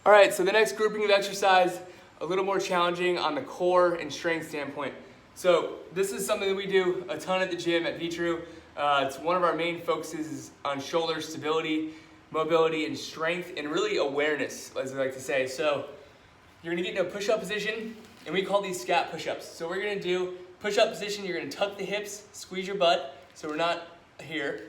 All right, so the next grouping of exercise, a little more challenging on the core and strength standpoint. So this is something that we do a ton at the gym at V-True. It's one of our main focuses on shoulder stability, mobility, and strength, and really awareness, as we like to say. So you're gonna get into a push-up position, and we call these Scap push-ups. So we're gonna do push-up position, you're gonna tuck the hips, squeeze your butt, so we're not here.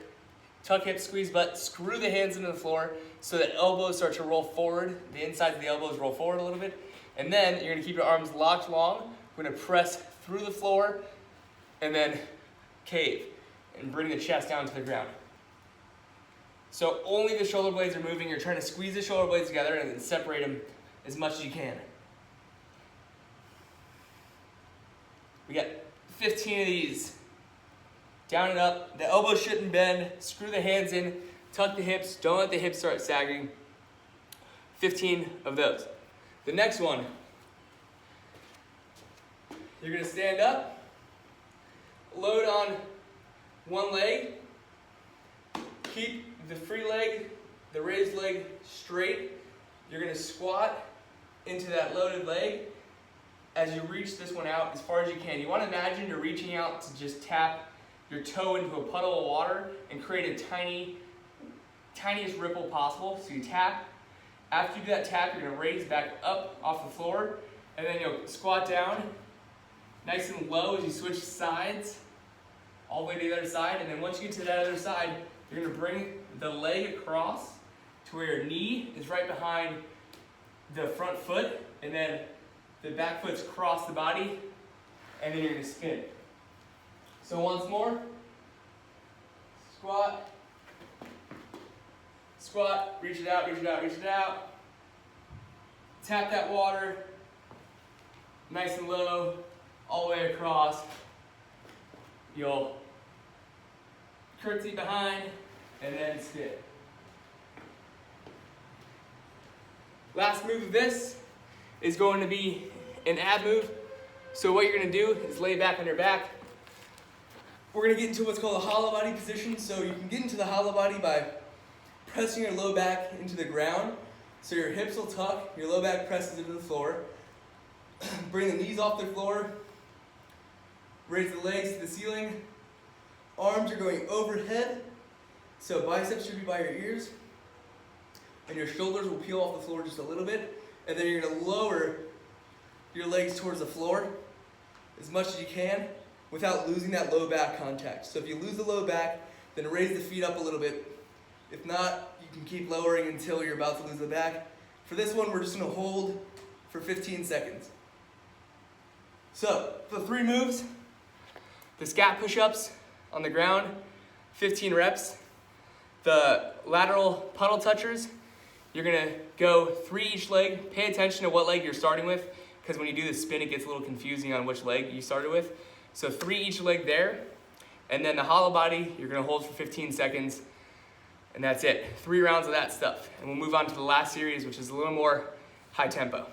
Tuck hips, squeeze butt, screw the hands into the floor so that elbows start to roll forward. The insides of the elbows roll forward a little bit. And then you're gonna keep your arms locked long. We're gonna press through the floor and then cave and bring the chest down to the ground. So only the shoulder blades are moving. You're trying to squeeze the shoulder blades together and then separate them as much as you can. We got 15 of these. Down and up. The elbows shouldn't bend. Screw the hands in. Tuck the hips. Don't let the hips start sagging. 15 of those. The next one, you're going to stand up, load on one leg, keep the free leg, the raised leg straight. You're going to squat into that loaded leg as you reach this one out as far as you can. You want to imagine you're reaching out to just tap your toe into a puddle of water and create a tiniest ripple possible. So you tap. After you do that tap, you're gonna raise back up off the floor, and then you'll squat down, nice and low as you switch sides, all the way to the other side. And then once you get to that other side, you're gonna bring the leg across to where your knee is right behind the front foot, and then the back foot's across the body, and then you're gonna spin. So once more, squat, squat, reach it out, reach it out, reach it out. Tap that water, nice and low, all the way across. You'll curtsy behind, and then spin. Last move of this is going to be an ab move. So what you're gonna do is lay back on your back. We're gonna get into what's called a Hollowbody position. So you can get into the Hollowbody by pressing your low back into the ground. So your hips will tuck, your low back presses into the floor. Bring the knees off the floor. Raise the legs to the ceiling. Arms are going overhead. So biceps should be by your ears. And your shoulders will peel off the floor just a little bit. And then you're gonna lower your legs towards the floor as much as you can without losing that low back contact. So if you lose the low back, then raise the feet up a little bit. If not, you can keep lowering until you're about to lose the back. For this one, we're just gonna hold for 15 seconds. So, the 3 moves, the Scap push-ups on the ground, 15 reps. The lateral puddle touchers, you're gonna go 3 each leg. Pay attention to what leg you're starting with, because when you do the spin, it gets a little confusing on which leg you started with. So 3 each leg there. And then the Hollowbody, you're gonna hold for 15 seconds. And that's it. 3 rounds of that stuff. And we'll move on to the last series, which is a little more high tempo.